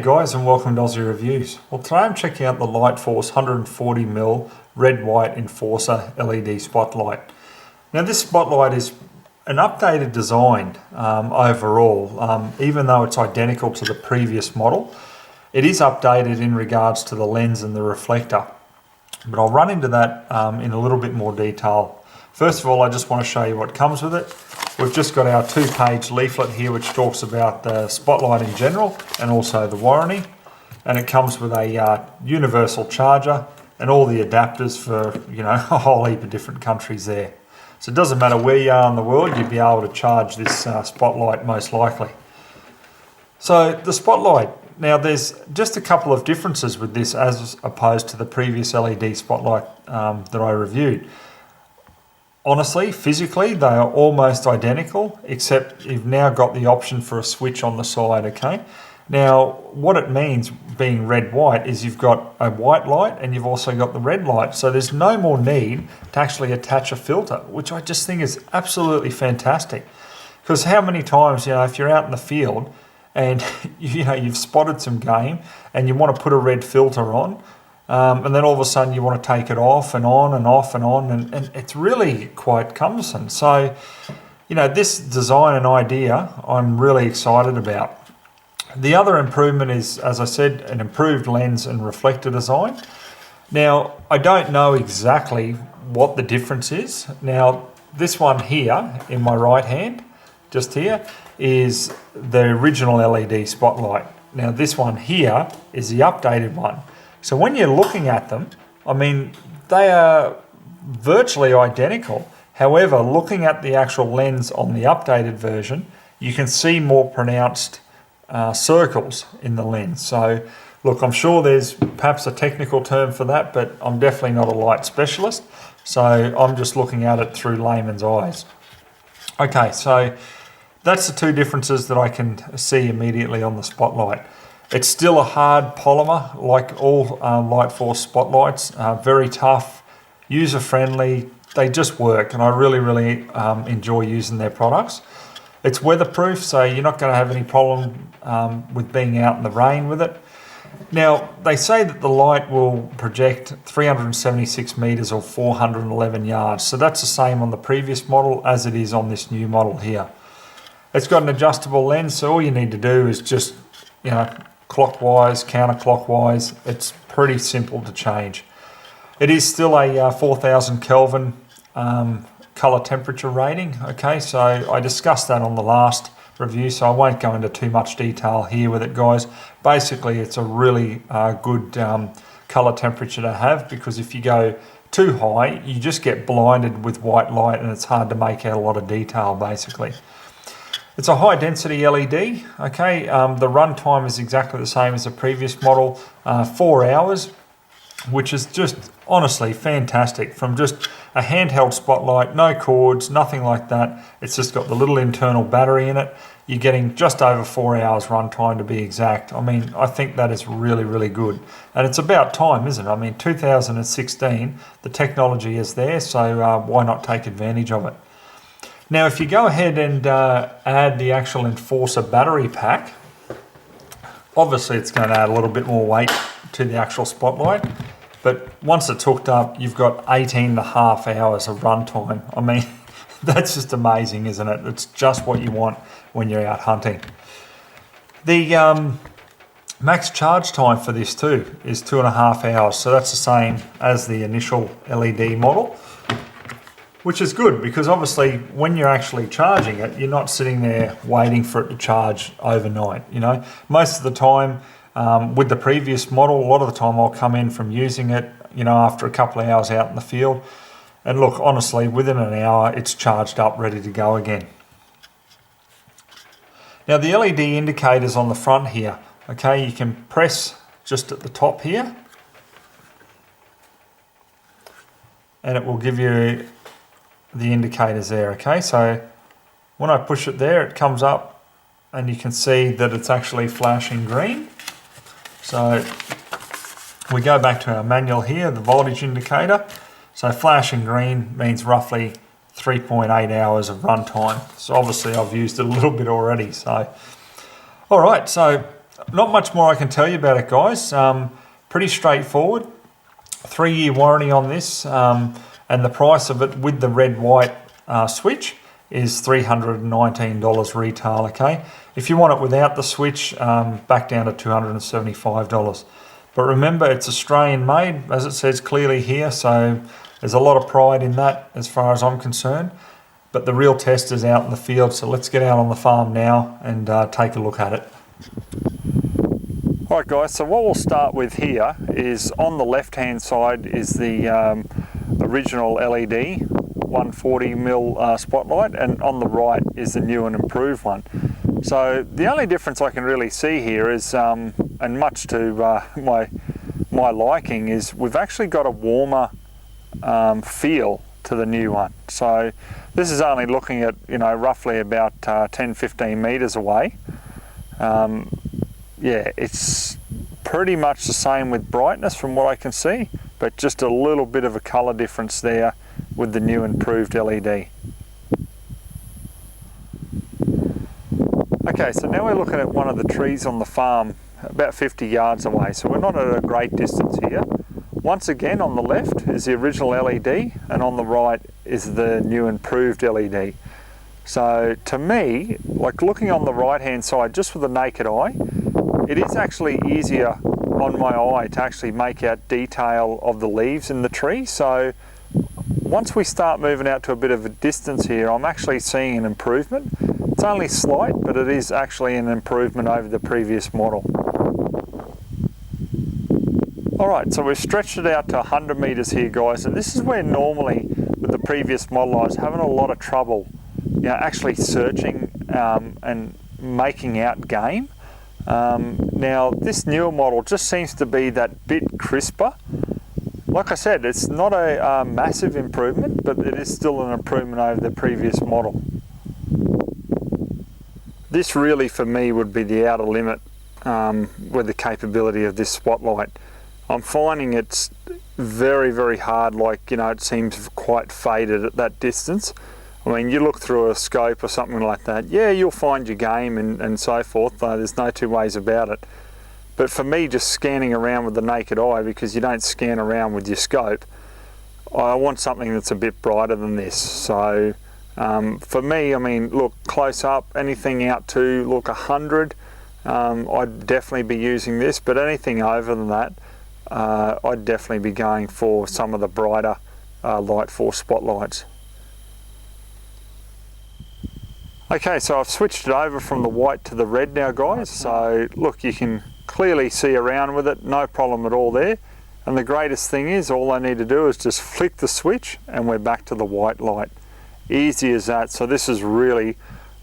guys, and welcome to Ozzie Reviews. Well, today I'm checking out the Lightforce 140mm red-white enforcer LED spotlight. Now this spotlight is an updated design overall, even though it's identical to the previous model. It is updated in regards to the lens and the reflector, but I'll run into that in a little bit more detail. First of all, I just want to show you what comes with it. We've just got our 2-page leaflet here which talks about the spotlight in general and also the warranty, and it comes with a universal charger and all the adapters for a whole heap of different countries there. So it doesn't matter where you are in the world, you'd be able to charge this spotlight most likely. So the spotlight, now there's just a couple of differences with this as opposed to the previous LED spotlight that I reviewed. Honestly, physically, they are almost identical, except you've now got the option for a switch on the side, okay? Now, what it means being red-white is you've got a white light and you've also got the red light. So there's no more need to actually attach a filter, which I just think is absolutely fantastic. Because how many times, if you're out in the field and you've spotted some game and you want to put a red filter on, and then all of a sudden you want to take it off and on and off and on, and it's really quite cumbersome. So, this design and idea I'm really excited about. The other improvement is, as I said, an improved lens and reflector design. Now, I don't know exactly what the difference is. Now, this one here in my right hand, just here, is the original LED spotlight. Now, this one here is the updated one. So when you're looking at them, they are virtually identical. However, looking at the actual lens on the updated version, you can see more pronounced circles in the lens. So look, I'm sure there's perhaps a technical term for that, but I'm definitely not a light specialist. So I'm just looking at it through layman's eyes. Okay, so that's the two differences that I can see immediately on the spotlight. It's still a hard polymer, like all Lightforce spotlights, very tough, user-friendly, they just work, and I really enjoy using their products. It's weatherproof, so you're not going to have any problem with being out in the rain with it. Now, they say that the light will project 376 meters or 411 yards, so that's the same on the previous model as it is on this new model here. It's got an adjustable lens, so all you need to do is just, clockwise, counterclockwise. It's pretty simple to change. It is still a 4000 Kelvin color temperature rating. Okay, so I discussed that on the last review, so I won't go into too much detail here with it, guys. Basically, it's a really good color temperature to have, because if you go too high, you just get blinded with white light and it's hard to make out a lot of detail, basically. It's a high density LED, okay, the runtime is exactly the same as the previous model, 4 hours, which is just honestly fantastic. From just a handheld spotlight, no cords, nothing like that, it's just got the little internal battery in it. You're getting just over 4 hours runtime to be exact. I think that is really good. And it's about time, isn't it? 2016, the technology is there, so why not take advantage of it? Now, if you go ahead and add the actual Enforcer battery pack, obviously it's going to add a little bit more weight to the actual spotlight, but once it's hooked up, you've got 18.5 hours of runtime. That's just amazing, isn't it? It's just what you want when you're out hunting. The max charge time for this too is 2.5 hours, so that's the same as the initial LED model, which is good, because obviously when you're actually charging it, you're not sitting there waiting for it to charge overnight. Most of the time with the previous model, a lot of the time I'll come in from using it, after a couple of hours out in the field, and look, honestly, within an hour it's charged up, ready to go again. Now the LED indicators on the front here, okay, you can press just at the top here and it will give you the indicators there, okay? So when I push it there, it comes up and you can see that it's actually flashing green. So we go back to our manual here, the voltage indicator. So flashing green means roughly 3.8 hours of runtime. So obviously I've used it a little bit already. So, all right, so Not much more I can tell you about it, guys. Pretty straightforward. 3-year warranty on this, and the price of it with the red-white switch is $319 retail, okay? If you want it without the switch, back down to $275. But remember, it's Australian made, as it says clearly here, so there's a lot of pride in that as far as I'm concerned. But the real test is out in the field, so let's get out on the farm now and take a look at it. Alright guys, so what we'll start with here is on the left hand side is the original LED 140mm spotlight, and on the right is the new and improved one. So the only difference I can really see here is, and much to my liking, is we've actually got a warmer feel to the new one. So this is only looking at, you know, roughly about 10-15 meters away. Yeah, it's pretty much the same with brightness from what I can see, but just a little bit of a color difference there with the new improved LED. Okay, so now we're looking at one of the trees on the farm about 50 yards away, so we're not at a great distance here. Once again, on the left is the original LED, and on the right is the new improved LED. So to me, like looking on the right hand side just with the naked eye, it is actually easier on my eye to actually make out detail of the leaves in the tree. So once we start moving out to a bit of a distance here, I'm actually seeing an improvement. It's only slight, but it is actually an improvement over the previous model. Alright, so we've stretched it out to 100 meters here, guys, and this is where normally with the previous model I was having a lot of trouble, you know, actually searching and making out game. Now this newer model just seems to be that bit crisper. Like I said, it's not a massive improvement, but it is still an improvement over the previous model. This really for me would be the outer limit with the capability of this spotlight. I'm finding it's very, very hard, like, you know, it seems quite faded at that distance. I mean, you look through a scope or something like that, yeah, you'll find your game and so forth, though there's no two ways about it. But for me, just scanning around with the naked eye, because you don't scan around with your scope, I want something that's a bit brighter than this. So for me, I mean, look, close up, anything out to, look, 100, I'd definitely be using this, but anything over than that, I'd definitely be going for some of the brighter Lightforce spotlights. Okay, so I've switched it over from the white to the red now, guys. So look, you can clearly see around with it, no problem at all there. And the greatest thing is, all I need to do is just flick the switch and we're back to the white light. Easy as that. So this is really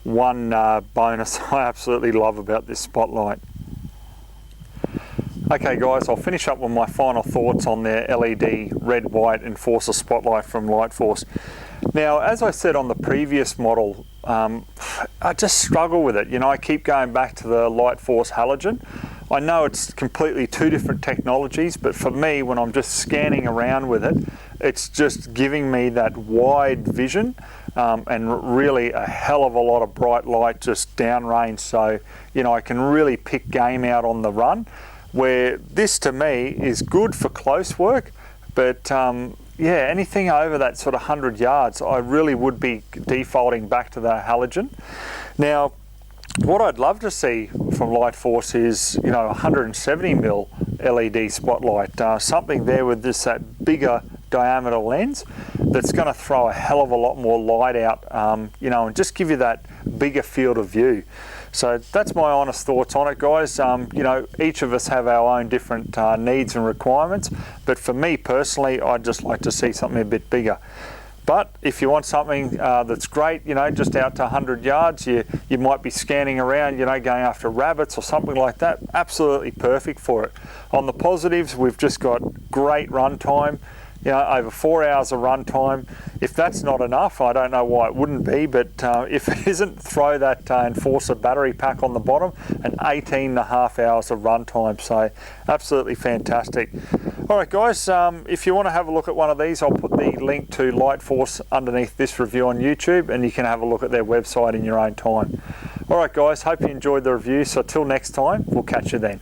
one bonus I absolutely love about this spotlight. Okay guys, I'll finish up with my final thoughts on their LED red, white enforcer spotlight from Lightforce. Now, as I said on the previous model, I just struggle with it. You know, I keep going back to the Lightforce halogen. I know it's completely two different technologies, but for me, when I'm just scanning around with it, it's just giving me that wide vision and really a hell of a lot of bright light just downrange. So, you know, I can really pick game out on the run, where this to me is good for close work, but yeah, anything over that sort of 100 yards, I really would be defaulting back to the halogen. Now, what I'd love to see from Lightforce is, you know, 170mm LED spotlight, something there with this that bigger diameter lens that's going to throw a hell of a lot more light out, you know, and just give you that bigger field of view. So that's my honest thoughts on it, guys. You know, each of us have our own different needs and requirements, but for me personally, I'd just like to see something a bit bigger. But if you want something that's great, you know, just out to 100 yards, you might be scanning around, you know, going after rabbits or something like that, absolutely perfect for it. On the positives, we've just got great runtime, you know, over 4 hours of runtime. If that's not enough, I don't know why it wouldn't be, but if it isn't, throw that Enforcer battery pack on the bottom and 18.5 hours of runtime, so absolutely fantastic. Alright guys, if you want to have a look at one of these, I'll put the link to Lightforce underneath this review on YouTube, and you can have a look at their website in your own time. Alright guys, hope you enjoyed the review, so till next time, we'll catch you then.